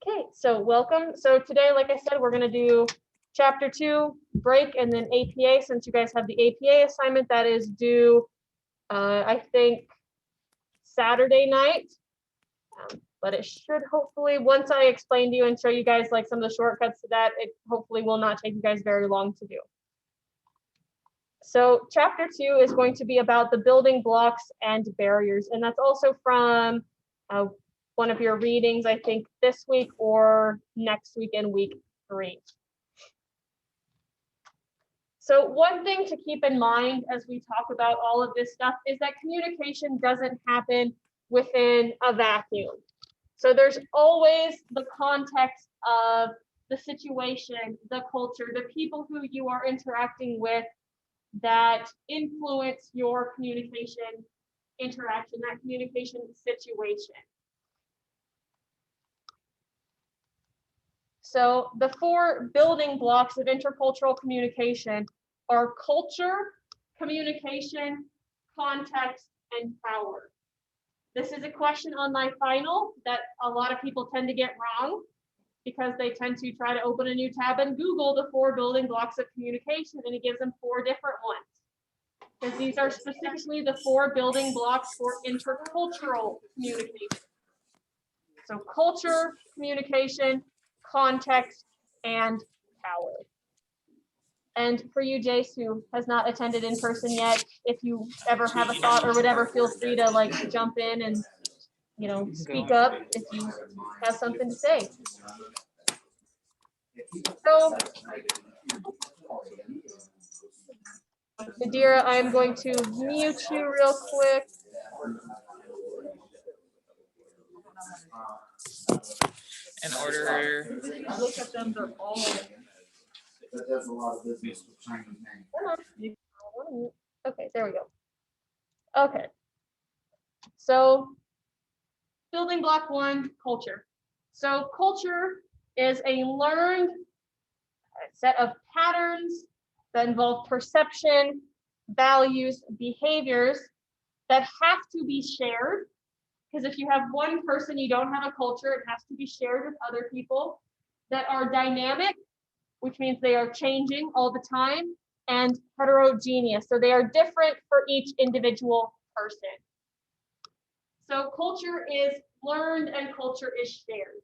Okay, so welcome. So today, like I said, we're going to do chapter 2, break, and then APA. Since you guys have the APA assignment that is due, I think, Saturday night. But it should hopefully, once I explain to you and show you guys like some of the shortcuts to that, it hopefully will not take you guys very long to do. So chapter 2 is going to be about the building blocks and barriers. And that's also from one of your readings, I think this week or next week in week 3. So one thing to keep in mind as we talk about all of this stuff is that communication doesn't happen within a vacuum. So there's always the context of the situation, the culture, the people who you are interacting with that influence your communication interaction, that communication situation. So the 4 building blocks of intercultural communication are culture, communication, context, and power. This is a question on my final that a lot of people tend to get wrong because they tend to try to open a new tab and Google the 4 building blocks of communication, and it gives them 4 different ones. Because these are specifically the 4 building blocks for intercultural communication. So culture, communication, context, and power. And for you, Jace, who has not attended in person yet, if you ever have a thought or whatever, feel free to like jump in and, you know, speak up if you have something to say. So, Nadira, I'm going to mute you real quick. In order, Look at them, they're all. There's a lot of business with Chinese names. Okay, there we go. Okay. So, building block 1, culture. So, culture is a learned set of patterns that involve perception, values, behaviors that have to be shared. Because if you have one person, you don't have a culture, it has to be shared with other people that are dynamic, which means they are changing all the time, and heterogeneous. So they are different for each individual person. So culture is learned and culture is shared.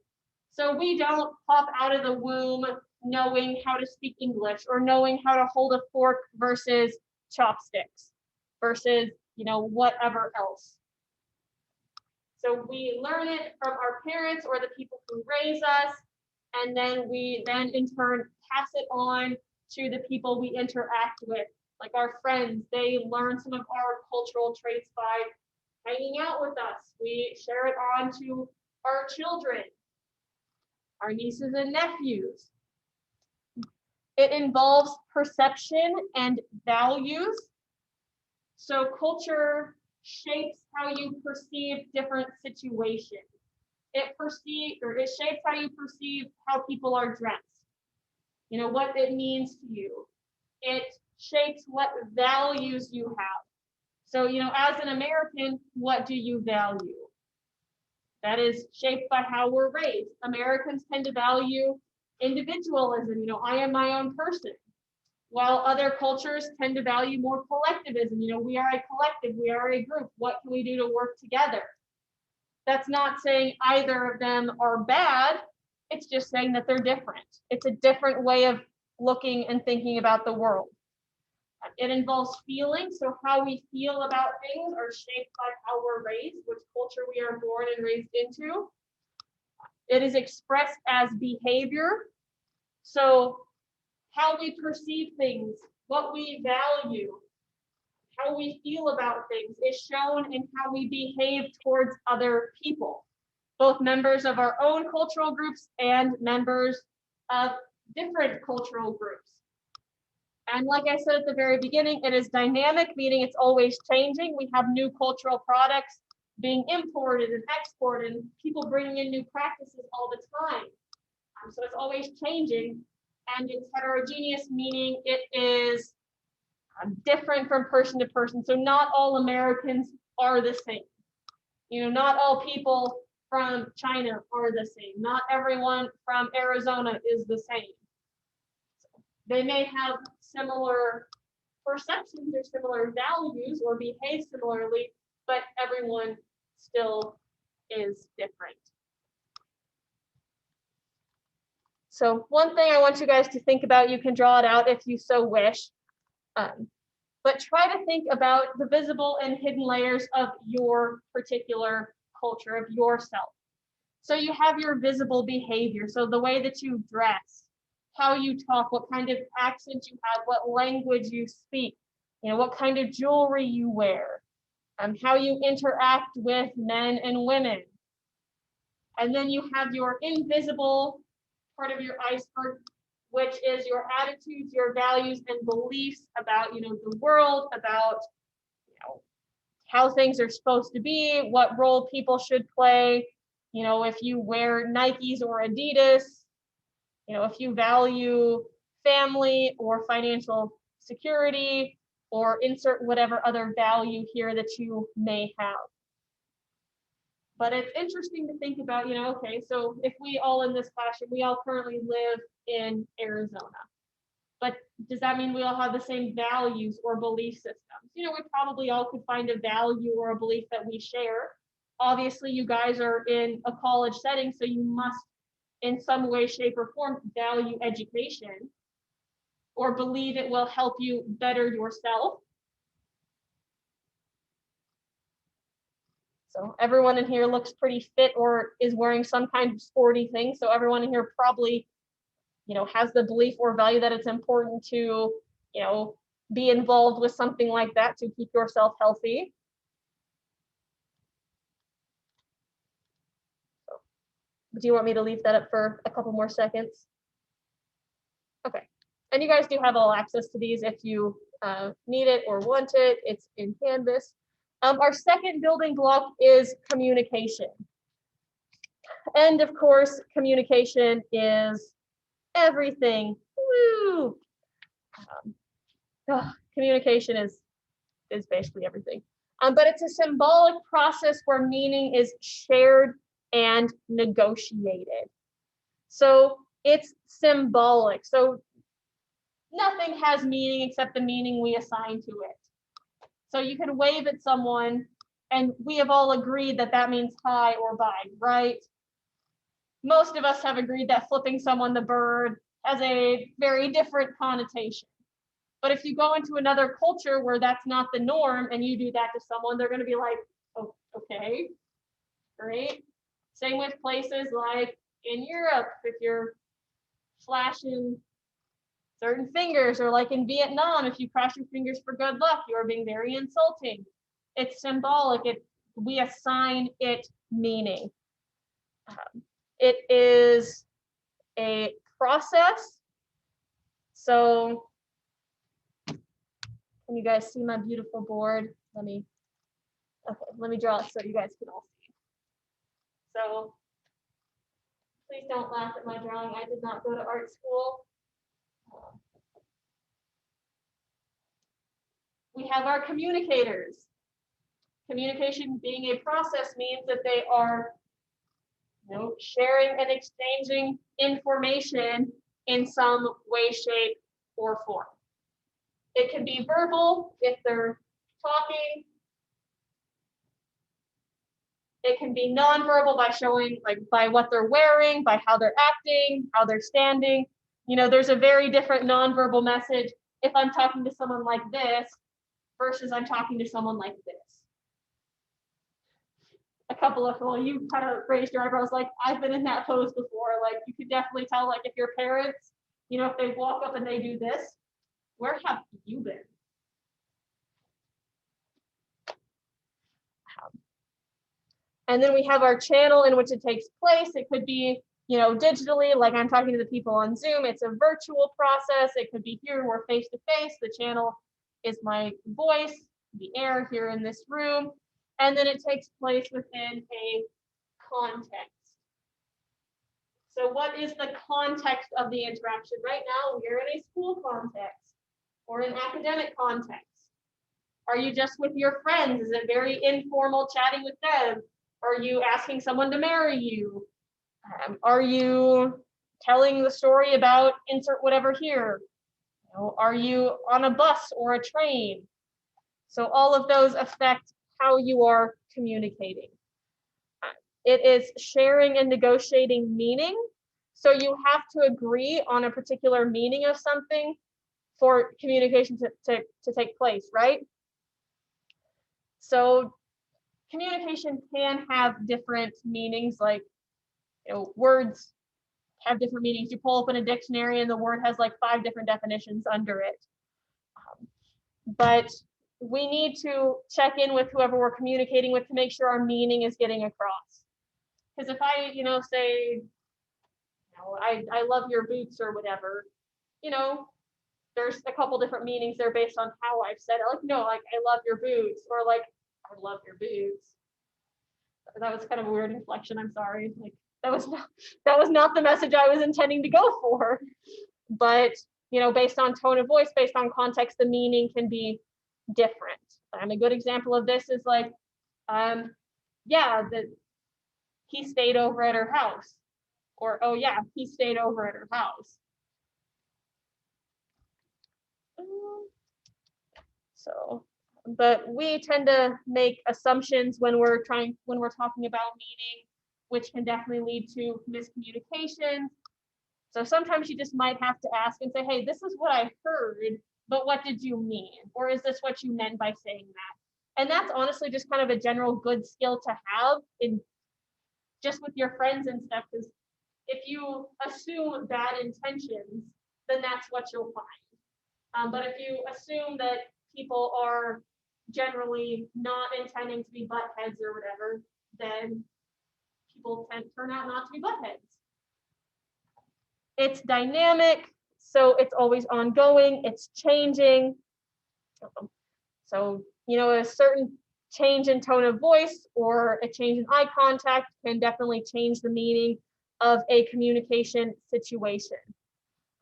So we don't pop out of the womb knowing how to speak English or knowing how to hold a fork versus chopsticks versus, you know, whatever else. So we learn it from our parents or the people who raise us, and then we in turn pass it on to the people we interact with, like our friends. They learn some of our cultural traits by hanging out with us. We share it on to our children, our nieces and nephews. It involves perception and values. So culture shapes how you perceive different situations. It shapes how you perceive how people are dressed. You know, what it means to you. It shapes what values you have. So, you know, as an American, what do you value? That is shaped by how we're raised. Americans tend to value individualism. You know, I am my own person. While other cultures tend to value more collectivism. You know, we are a collective, we are a group. What can we do to work together? That's not saying either of them are bad. It's just saying that they're different. It's a different way of looking and thinking about the world. It involves feelings. So how we feel about things are shaped by how we're raised, which culture we are born and raised into. It is expressed as behavior. So how we perceive things, what we value, how we feel about things is shown in how we behave towards other people, both members of our own cultural groups and members of different cultural groups. And like I said at the very beginning, it is dynamic, meaning it's always changing. We have new cultural products being imported and exported, and people bringing in new practices all the time. So it's always changing. And it's heterogeneous, meaning it is different from person to person. So not all Americans are the same. You know, not all people from China are the same. Not everyone from Arizona is the same. They may have similar perceptions or similar values or behave similarly, but everyone still is different. So one thing I want you guys to think about, you can draw it out if you so wish, but try to think about the visible and hidden layers of your particular culture, of yourself. So you have your visible behavior, so the way that you dress, how you talk, what kind of accent you have, what language you speak, what kind of jewelry you wear, how you interact with men and women. And then you have your invisible part of your iceberg, which is your attitudes, your values, and beliefs about, the world, about, how things are supposed to be, what role people should play, if you wear Nikes or Adidas, if you value family or financial security, or insert whatever other value here that you may have. But it's interesting to think about, okay, so if we all in this classroom, we all currently live in Arizona, but does that mean we all have the same values or belief systems? We probably all could find a value or a belief that we share. Obviously, you guys are in a college setting, so you must, in some way, shape, or form, value education or believe it will help you better yourself. So everyone in here looks pretty fit or is wearing some kind of sporty thing. So everyone in here probably, has the belief or value that it's important to, be involved with something like that to keep yourself healthy. So, do you want me to leave that up for a couple more seconds? Okay. And you guys do have all access to these if you need it or want it. It's in Canvas. Our second building block is communication. And of course, communication is everything. Woo! Communication is basically everything. But it's a symbolic process where meaning is shared and negotiated. So it's symbolic. So nothing has meaning except the meaning we assign to it. So you can wave at someone, and we have all agreed that that means hi or bye, right? Most of us have agreed that flipping someone the bird has a very different connotation. But if you go into another culture where that's not the norm and you do that to someone, they're going to be like, oh, okay, great. Same with places like in Europe, if you're flashing certain fingers, or like in Vietnam, if you cross your fingers for good luck, you are being very insulting. It's symbolic. We assign it meaning. It is a process. So can you guys see my beautiful board? Let me draw it so you guys can all see. So please don't laugh at my drawing. I did not go to art school. We have our communicators. Communication being a process means that they are, sharing and exchanging information in some way, shape, or form. It can be verbal if they're talking. It can be nonverbal by showing, by what they're wearing, by how they're acting, how they're standing. There's a very different nonverbal message if I'm talking to someone like this versus I'm talking to someone like this. A couple of, well, you kind of raised your eyebrows, like I've been in that pose before. Like you could definitely tell, like if your parents, if they walk up and they do this, where have you been? And then we have our channel in which it takes place. It could be, digitally, like I'm talking to the people on Zoom. It's a virtual process. It could be here, we're face to face. The channel is my voice, the air here in this room. And then it takes place within a context. So what is the context of the interaction? Right now, we're in a school context or an academic context. Are you just with your friends? Is it very informal chatting with them? Are you asking someone to marry you? Are you telling the story about insert whatever here? You know, are you on a bus or a train? So all of those affect how you are communicating. It is sharing and negotiating meaning. So you have to agree on a particular meaning of something for communication to take place, right? So communication can have different meanings, like, you know, words have different meanings. You pull open a dictionary and the word has like 5 different definitions under it. But we need to check in with whoever we're communicating with to make sure our meaning is getting across. Because if I, you know, say, you know, I love your boots or whatever, you know, there's a couple different meanings there based on how I've said it. Like, no, like, I love your boots, or like, I love your boots. That was kind of a weird inflection. I'm sorry. Like, that was not the message I was intending to go for. But, you know, based on tone of voice, based on context, the meaning can be different. A good example of this is like, yeah, he stayed over at her house, or, oh yeah, he stayed over at her house. So, but we tend to make assumptions when we're talking about meaning, which can definitely lead to miscommunication. So sometimes you just might have to ask and say, hey, this is what I heard, but what did you mean? Or is this what you meant by saying that? And that's honestly just kind of a general good skill to have in just with your friends and stuff, because if you assume bad intentions, then that's what you'll find. But if you assume that people are generally not intending to be butt heads or whatever, then people turn out not to be butt heads. It's dynamic, so it's always ongoing, it's changing. So, you know, a certain change in tone of voice or a change in eye contact can definitely change the meaning of a communication situation.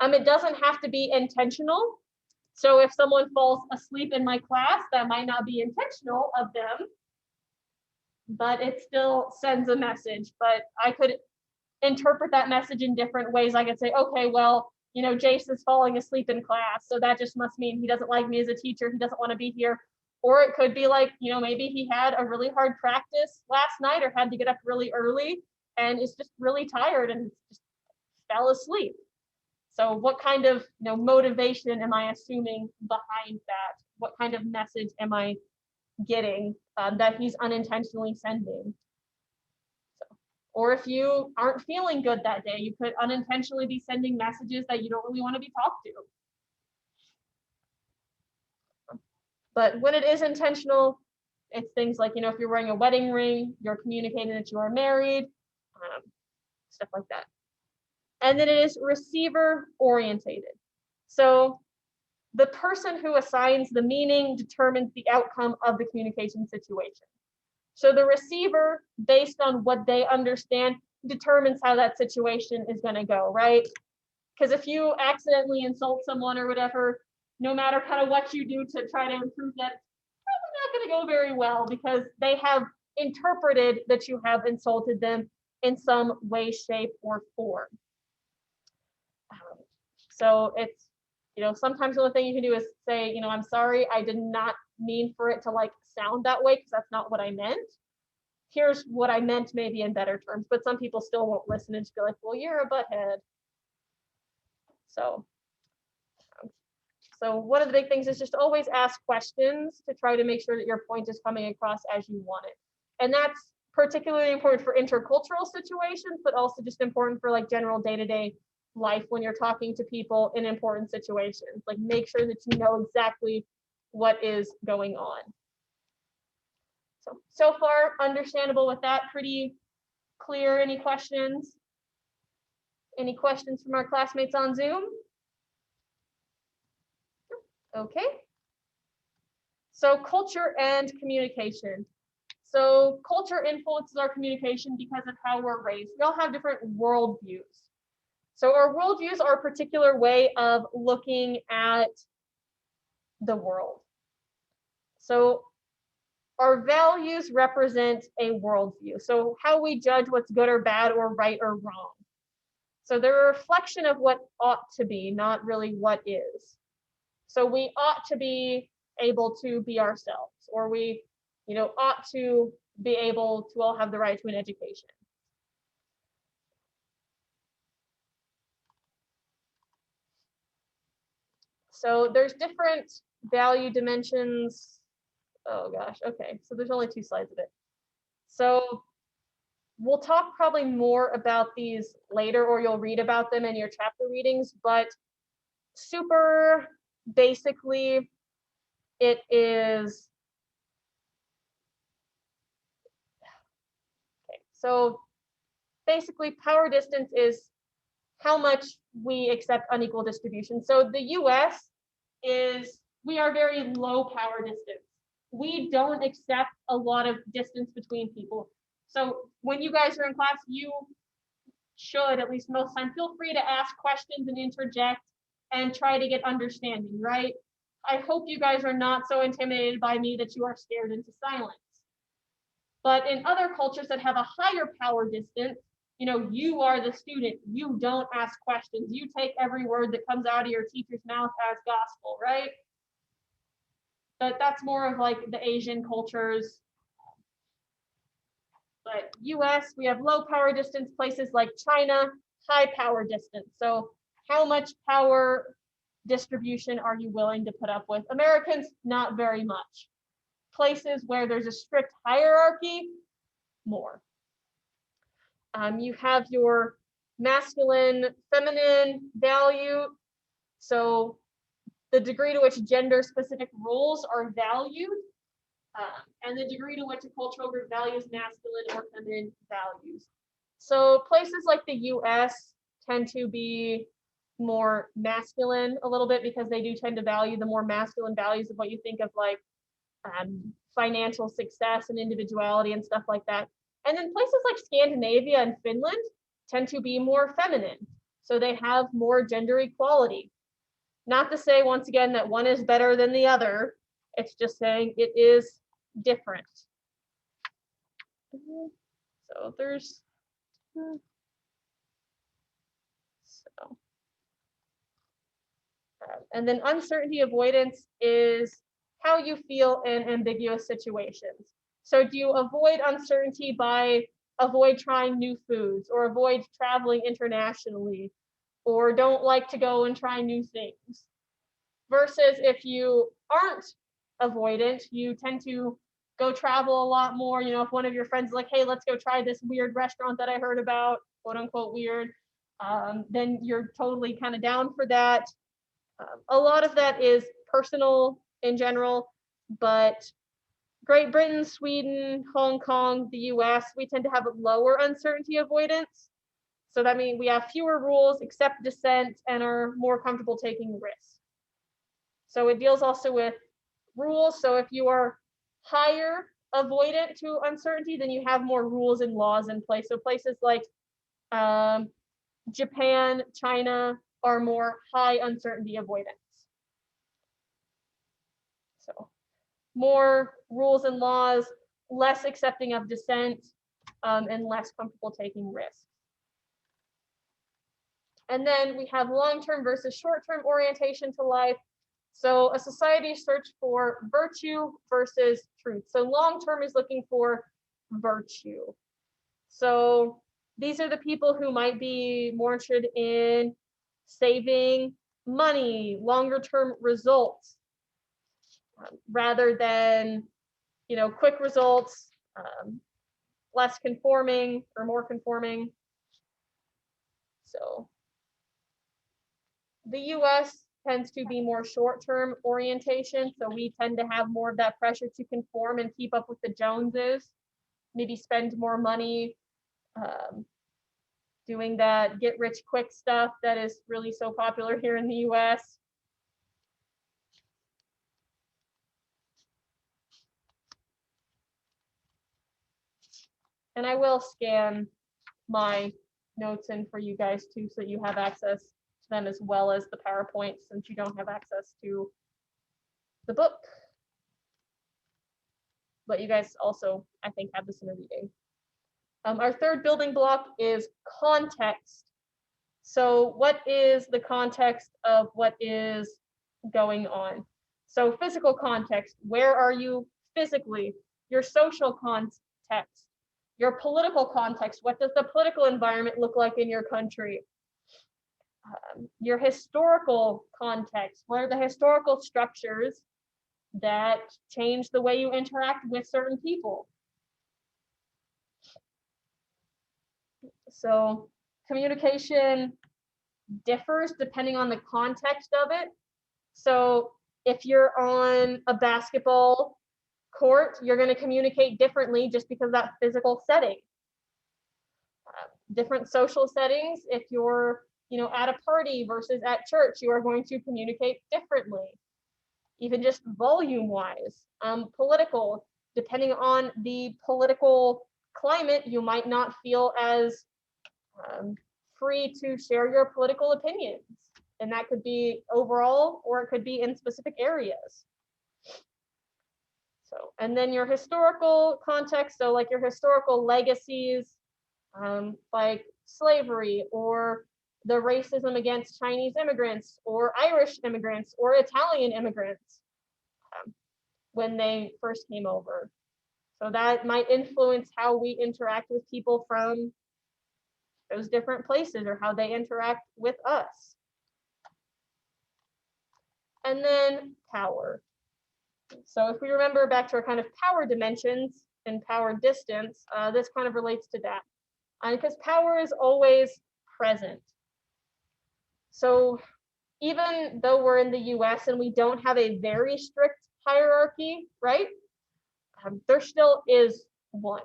It doesn't have to be intentional. So if someone falls asleep in my class, that might not be intentional of them, but it still sends a message. But I could interpret that message in different ways. I could say, okay, well, you know, Jace is falling asleep in class, so that just must mean he doesn't like me as a teacher, he doesn't want to be here. Or it could be like, you know, maybe he had a really hard practice last night or had to get up really early and is just really tired and just fell asleep. So what kind of, you know, motivation am I assuming behind that? What kind of message am I getting that he's unintentionally sending? Or if you aren't feeling good that day, you could unintentionally be sending messages that you don't really want to be talked to. But when it is intentional, it's things like, you know, if you're wearing a wedding ring, you're communicating that you are married, stuff like that. And then it is receiver orientated. So the person who assigns the meaning determines the outcome of the communication situation. So the receiver, based on what they understand, determines how that situation is going to go, right? Because if you accidentally insult someone or whatever, no matter kind of what you do to try to improve that, it's probably not going to go very well because they have interpreted that you have insulted them in some way, shape, or form. So it's, you know, sometimes the only thing you can do is say, you know, I'm sorry, I did not mean for it to like sound that way because that's not what I meant. Here's what I meant maybe in better terms, but some people still won't listen and just be like, well, you're a butthead. So one of the big things is just always ask questions to try to make sure that your point is coming across as you want it. And that's particularly important for intercultural situations, but also just important for like general day-to-day life when you're talking to people in important situations. Like make sure that you know exactly what is going on. So far, understandable with that, pretty clear. Any questions? Any questions from our classmates on Zoom? Okay. So culture and communication. So culture influences our communication because of how we're raised. We all have different worldviews. So our worldviews are a particular way of looking at the world. So our values represent a worldview. So how we judge what's good or bad or right or wrong. So they're a reflection of what ought to be, not really what is. So we ought to be able to be ourselves, or we, ought to be able to all have the right to an education. So there's different value dimensions. Oh gosh, okay, so there's only 2 slides of it. So we'll talk probably more about these later, or you'll read about them in your chapter readings, but super basically, it is, okay, so basically power distance is how much we accept unequal distribution. So the US we are very low power distance. We don't accept a lot of distance between people. So when you guys are in class, you should, at least most time, feel free to ask questions and interject and try to get understanding, right? I hope you guys are not so intimidated by me that you are scared into silence. But in other cultures that have a higher power distance, you are the student. You don't ask questions. You take every word that comes out of your teacher's mouth as gospel, right? But that's more of like the Asian cultures. But US, we have low power distance. Places like China, high power distance. So how much power distribution are you willing to put up with? Americans, not very much. Places where there's a strict hierarchy, more. You have your masculine, feminine value. So the degree to which gender-specific roles are valued, and the degree to which a cultural group values masculine or feminine values. So places like the US tend to be more masculine a little bit, because they do tend to value the more masculine values of what you think of like financial success and individuality and stuff like that. And then places like Scandinavia and Finland tend to be more feminine. So they have more gender equality. Not to say, once again, that one is better than the other. It's just saying it is different. So there's, and then uncertainty avoidance is how you feel in ambiguous situations. So do you avoid uncertainty by avoid trying new foods, or avoid traveling internationally, or don't like to go and try new things? Versus if you aren't avoidant, you tend to go travel a lot more. If one of your friends is like, hey, let's go try this weird restaurant that I heard about, quote unquote weird, then you're totally kind of down for that. A lot of that is personal in general, but Great Britain, Sweden, Hong Kong, the US, we tend to have a lower uncertainty avoidance. So that means we have fewer rules, accept dissent, and are more comfortable taking risks. So it deals also with rules. So if you are higher avoidant to uncertainty, then you have more rules and laws in place. So places like Japan, China are more high uncertainty avoidance. So more rules and laws, less accepting of dissent, and less comfortable taking risks. And then we have long-term versus short-term orientation to life. So a society search for virtue versus truth. So long-term is looking for virtue. So these are the people who might be more interested in saving money, longer-term results, rather than, quick results, less conforming or more conforming. So the US tends to be more short-term orientation. So we tend to have more of that pressure to conform and keep up with the Joneses, maybe spend more money doing that get rich quick stuff that is really so popular here in the US. And I will scan my notes in for you guys too, so that you have access to them as well as the PowerPoint, since you don't have access to the book. but you guys also, I think, have this in a reading. Our third building block is context. So what is the context of what is going on? So physical context, where are you physically? Your social context, your political context, what does the political environment look like in your country? Your historical context, what are the historical structures that change the way you interact with certain people? So communication differs depending on the context of it. So if you're on a basketball court, you're going to communicate differently just because of that physical setting. Different social settings, if you're at a party versus at church, you are going to communicate differently, even just volume wise. Political, depending on the political climate, you might not feel as free to share your political opinions, and that could be overall or it could be in specific areas. So, and then your historical context, so like your historical legacies, like slavery or the racism against Chinese immigrants or Irish immigrants or Italian immigrants when they first came over. So that might influence how we interact with people from those different places or how they interact with us. And then power. So if we remember back to our kind of power dimensions and power distance, this kind of relates to that. Because power is always present. So even though we're in the US and we don't have a very strict hierarchy, right? There still is one.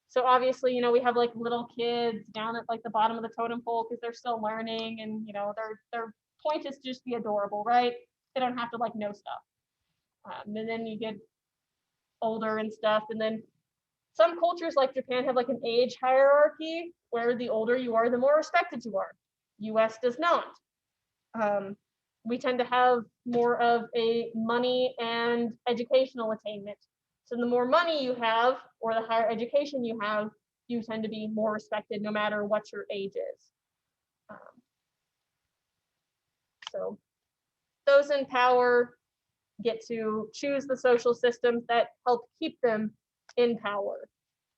So obviously, we have like little kids down at like the bottom of the totem pole because they're still learning, and their point is to just be adorable, right? They don't have to like know stuff. And then you get older and stuff, and then some cultures like Japan have like an age hierarchy where the older you are, the more respected you are. US does not. We tend to have more of a money and educational attainment. So the more money you have or the higher education you have, you tend to be more respected no matter what your age is. So those in power get to choose the social systems that help keep them in power.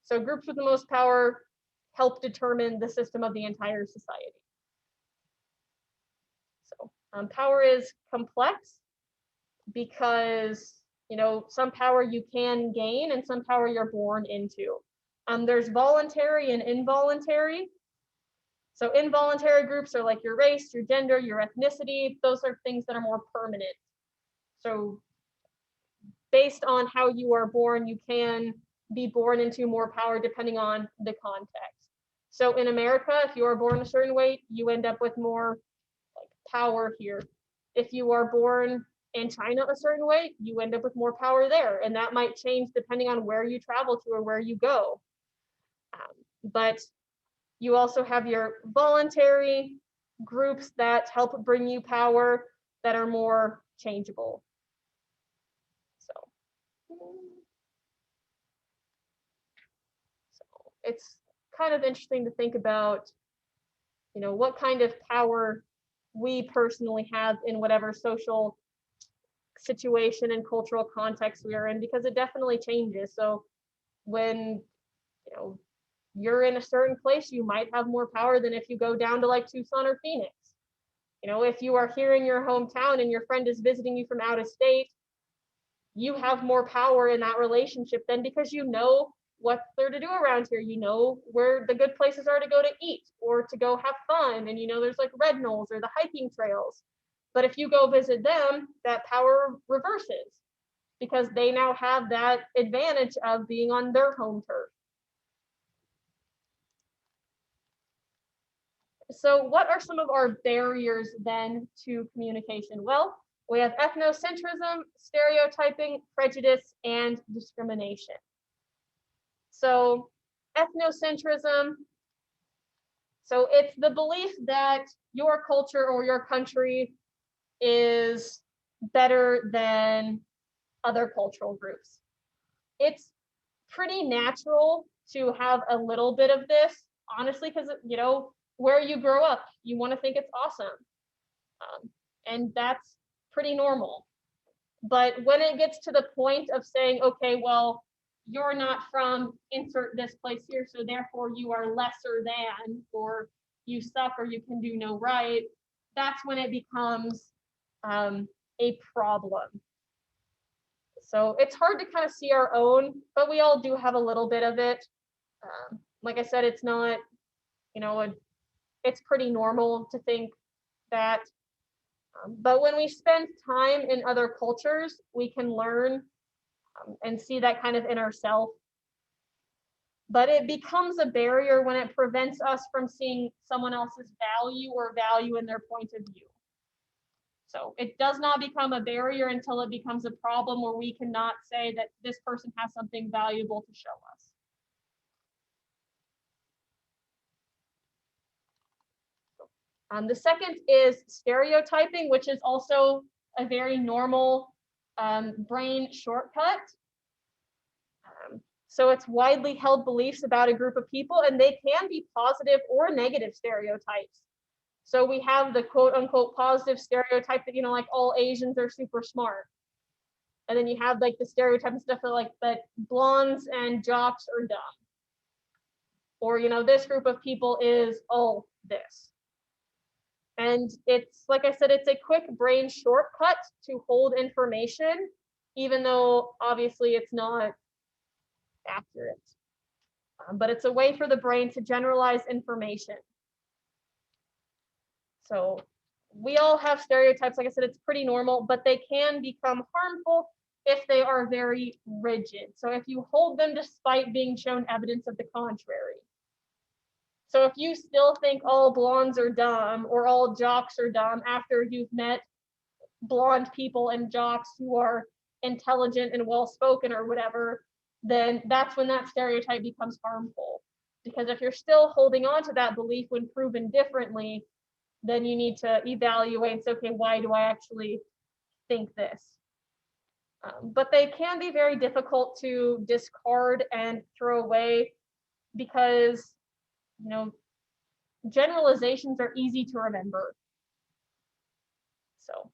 So groups with the most power help determine the system of the entire society. So power is complex because some power you can gain and some power you're born into. There's voluntary and involuntary. So involuntary groups are like your race, your gender, your ethnicity. Those are things that are more permanent. So based on how you are born, you can be born into more power depending on the context. So in America, if you are born a certain way, you end up with more like power here. If you are born in China a certain way, you end up with more power there, and that might change depending on where you travel to or where you go. But you also have your voluntary groups that help bring you power that are more changeable. So it's kind of interesting to think about, what kind of power we personally have in whatever social situation and cultural context we are in, because it definitely changes. So when you're in a certain place, you might have more power than if you go down to like Tucson or Phoenix. If you are here in your hometown and your friend is visiting you from out of state, you have more power in that relationship then, because you know what there to do around here. You know where the good places are to go to eat or to go have fun, and there's like red knolls or the hiking trails. But if you go visit them, that power reverses because they now have that advantage of being on their home turf. So what are some of our barriers then to communication? Well, we have ethnocentrism, stereotyping, prejudice, and discrimination. So ethnocentrism, so it's the belief that your culture or your country is better than other cultural groups. it's pretty natural to have a little bit of this, honestly, because, you know, where you grow up, you want to think it's awesome. And that's pretty normal. But when it gets to the point of saying, okay, well, you're not from insert this place here, so therefore you are lesser than, or you suck, or you can do no right, that's when it becomes a problem. So it's hard to kind of see our own, but we all do have a little bit of it. Like I said, it's not, you know, it's pretty normal to think that. But when we spend time in other cultures, we can learn and see that kind of in ourselves. But it becomes a barrier when it prevents us from seeing someone else's value or value in their point of view. So it does not become a barrier until it becomes a problem where we cannot say that this person has something valuable to show us. The second is stereotyping, which is also a very normal brain shortcut. So it's widely held beliefs about a group of people, and they can be positive or negative stereotypes. So we have the quote unquote positive stereotype that, you know, like all Asians are super smart. And then you have like the stereotype and stuff like that blondes and jocks are dumb. Or, you know, this group of people is all this. And it's, like I said, it's a quick brain shortcut to hold information, even though obviously it's not accurate. But it's a way for the brain to generalize information. So we all have stereotypes. Like I said, it's pretty normal, but they can become harmful if they are very rigid. So if you hold them despite being shown evidence of the contrary. So if you still think all blondes are dumb or all jocks are dumb after you've met blonde people and jocks who are intelligent and well-spoken or whatever, then that's when that stereotype becomes harmful. Because if you're still holding on to that belief when proven differently, then you need to evaluate and say, okay, why do I actually think this? But they can be very difficult to discard and throw away because, you know, generalizations are easy to remember. So,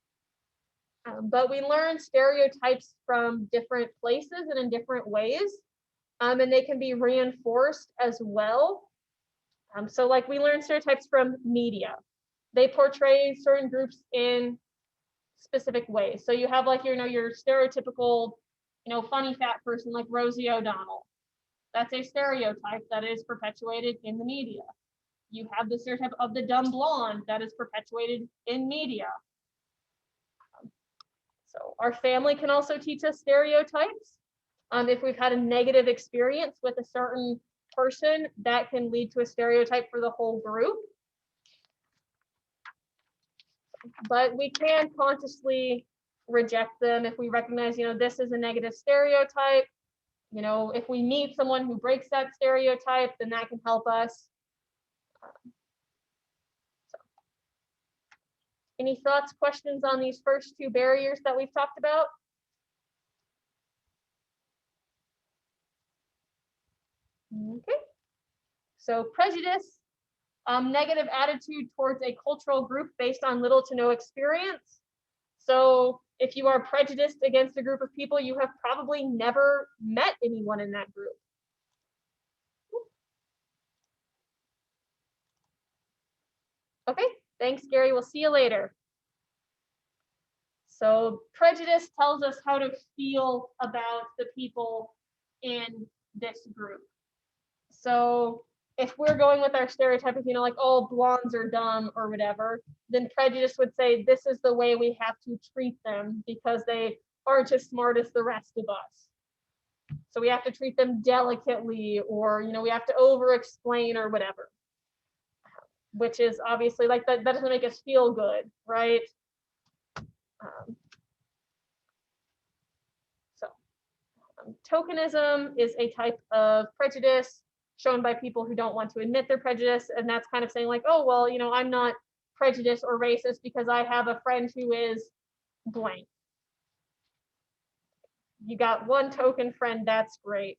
but we learn stereotypes from different places and in different ways, and they can be reinforced as well. So like we learn stereotypes from media. They portray certain groups in specific ways. So you have like, you know, your stereotypical, you know, funny fat person like Rosie O'Donnell. That's a stereotype that is perpetuated in the media. You have the stereotype of the dumb blonde that is perpetuated in media. So our family can also teach us stereotypes. If we've had a negative experience with a certain person, that can lead to a stereotype for the whole group. But we can consciously reject them if we recognize, you know, this is a negative stereotype. You know, if we meet someone who breaks that stereotype, then that can help us. Any thoughts, questions on these first two barriers that we've talked about? Okay. So prejudice, negative attitude towards a cultural group based on little to no experience. So if you are prejudiced against a group of people, you have probably never met anyone in that group. Okay, thanks, Gary. We'll see you later. So prejudice tells us how to feel about the people in this group. So if we're going with our stereotype of, you know, like, oh, blondes are dumb or whatever, then prejudice would say this is the way we have to treat them because they aren't as smart as the rest of us. So we have to treat them delicately, or, you know, we have to over-explain or whatever, which is obviously like that doesn't make us feel good, right? Tokenism is a type of prejudice shown by people who don't want to admit their prejudice, and that's kind of saying like, oh, well, you know, I'm not prejudiced or racist because I have a friend who is blank. you got one token friend, that's great.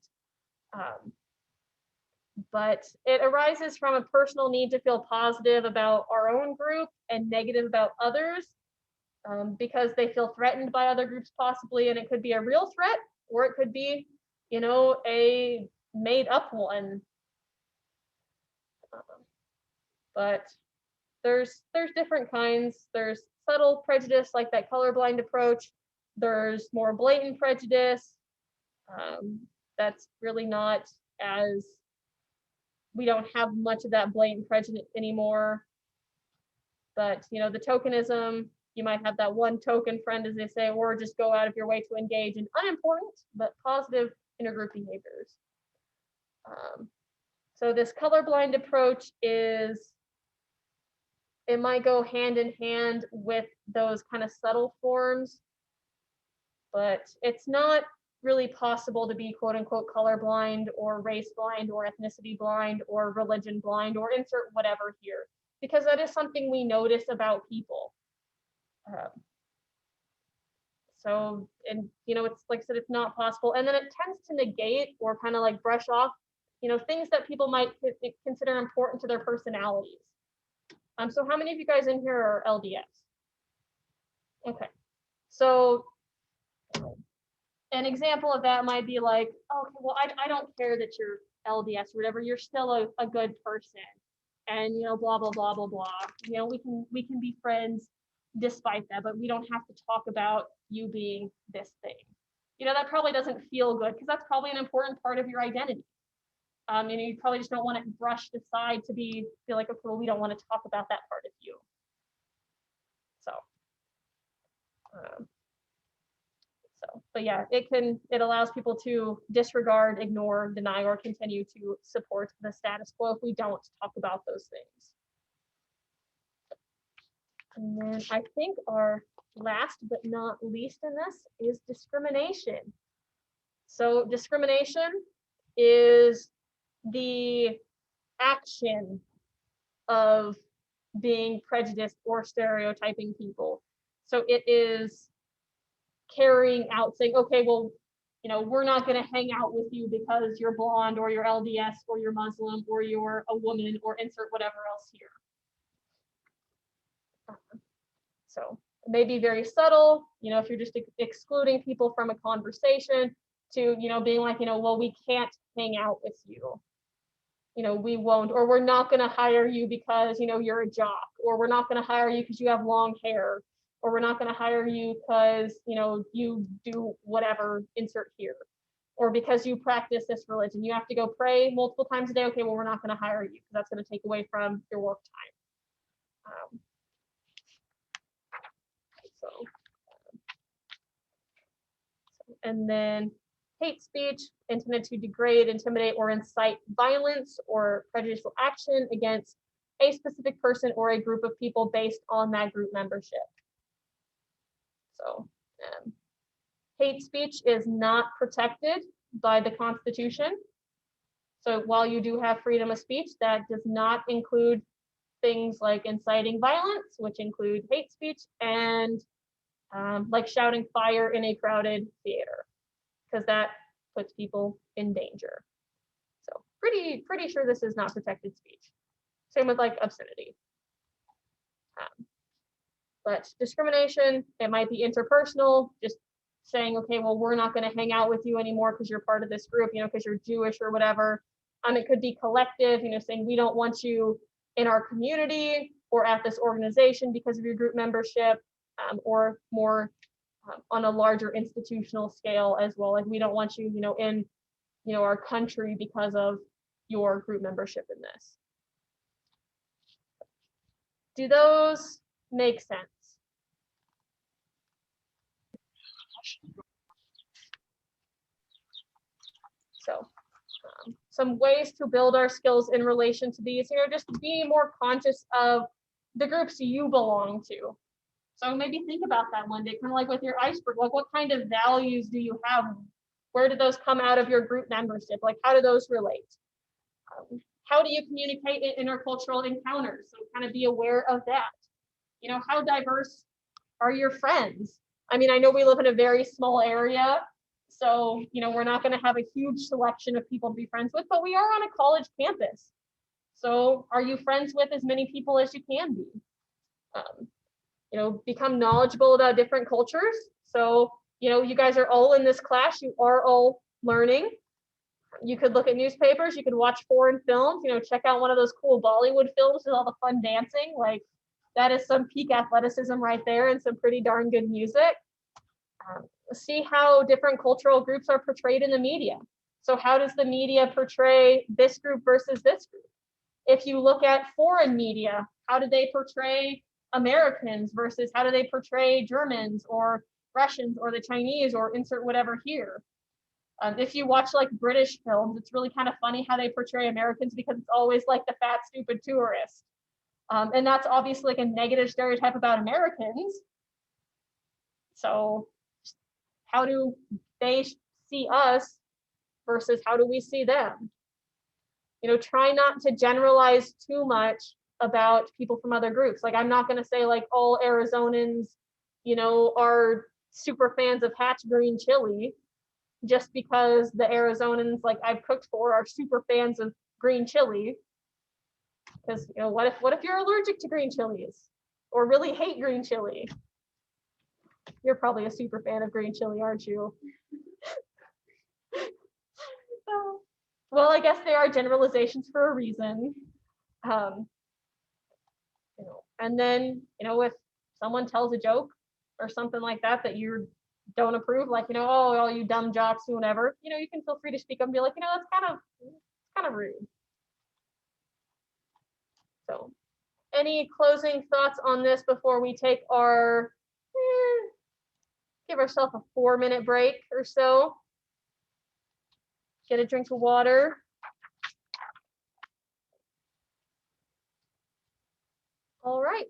But it arises from a personal need to feel positive about our own group and negative about others, because they feel threatened by other groups possibly, and it could be a real threat, or it could be, you know, a made up one. But there's different kinds. There's subtle prejudice, like that colorblind approach. There's more blatant prejudice. That's really not as, we don't have much of that blatant prejudice anymore. But, you know, the tokenism, you might have that one token friend, as they say, or just go out of your way to engage in unimportant but positive intergroup behaviors. So this colorblind approach is, it might go hand in hand with those kind of subtle forms, but it's not really possible to be quote unquote colorblind or race blind or ethnicity blind or religion blind or insert whatever here, because that is something we notice about people. So, and you know, it's like I said, it's not possible. And then it tends to negate or kind of like brush off, you know, things that people might consider important to their personalities. So how many of you guys in here are LDS? Okay, so an example of that might be like, okay, well, I don't care that you're LDS or whatever, you're still a good person, and you know, blah blah blah blah blah. You know, we can be friends despite that, but we don't have to talk about you being this thing. You know, that probably doesn't feel good, because that's probably an important part of your identity. And you probably just don't want it brushed aside to feel like, okay, well, we don't want to talk about that part of you. So, but yeah, it allows people to disregard, ignore, deny, or continue to support the status quo if we don't talk about those things. And then I think our last but not least in this is discrimination. So discrimination is the action of being prejudiced or stereotyping people. So it is carrying out, saying, okay, well, you know, we're not going to hang out with you because you're blonde or you're LDS or you're Muslim or you're a woman or insert whatever else here. So it may be very subtle, you know, if you're just excluding people from a conversation, to, you know, being like, you know, well, we can't hang out with you. You know, we won't, or we're not going to hire you because, you know, you're a jock, or we're not going to hire you because you have long hair, or we're not going to hire you because, you know, you do whatever, insert here, or because you practice this religion. You have to go pray multiple times a day. Okay, well, we're not going to hire you because that's going to take away from your work time. And then hate speech intended to degrade, intimidate, or incite violence or prejudicial action against a specific person or a group of people based on that group membership. So hate speech is not protected by the Constitution. So while you do have freedom of speech, that does not include things like inciting violence, which include hate speech, and like shouting fire in a crowded theater, because that puts people in danger. So pretty sure this is not protected speech. Same with like obscenity. But discrimination, it might be interpersonal, just saying, okay, well, we're not going to hang out with you anymore because you're part of this group, you know, because you're Jewish or whatever. It could be collective, you know, saying we don't want you in our community or at this organization because of your group membership, or more on a larger institutional scale as well. Like we don't want you, you know, in, you know, our country because of your group membership in this. Do those make sense? So some ways to build our skills in relation to these, you know, just be more conscious of the groups you belong to. So maybe think about that one day, kind of like with your iceberg, like what kind of values do you have? Where do those come out of your group membership? Like how do those relate? How do you communicate in intercultural encounters? So kind of be aware of that. You know, how diverse are your friends? I mean, I know we live in a very small area, So, we're not going to have a huge selection of people to be friends with, but we are on a college campus. So are you friends with as many people as you can be? Become knowledgeable about different cultures. So, you guys are all in this class, you are all learning. You could look at newspapers, you could watch foreign films, check out one of those cool Bollywood films with all the fun dancing. Like, that is some peak athleticism right there and some pretty darn good music. See how different cultural groups are portrayed in the media. So how does the media portray this group versus this group? If you look at foreign media, how do they portray Americans versus how do they portray Germans or Russians or the Chinese or insert whatever here? If you watch like British films, it's really kind of funny how they portray Americans because it's always like the fat, stupid tourist. And that's obviously like a negative stereotype about Americans. So how do they see us versus how do we see them? Try not to generalize too much about people from other groups. Like, I'm not going to say like all Arizonans, are super fans of Hatch green chili just because the Arizonans like I've cooked for are super fans of green chili. Because, what if you're allergic to green chilies or really hate green chili? You're probably a super fan of green chili, aren't you? Well, I guess there are generalizations for a reason. And then, if someone tells a joke or something like that that you don't approve, like, oh, all you dumb jocks, whatever, you can feel free to speak up and be like, that's kind of rude. So, any closing thoughts on this before we take our, give ourselves a 4-minute break or so? Get a drink of water. All right.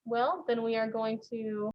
Well, then we are going to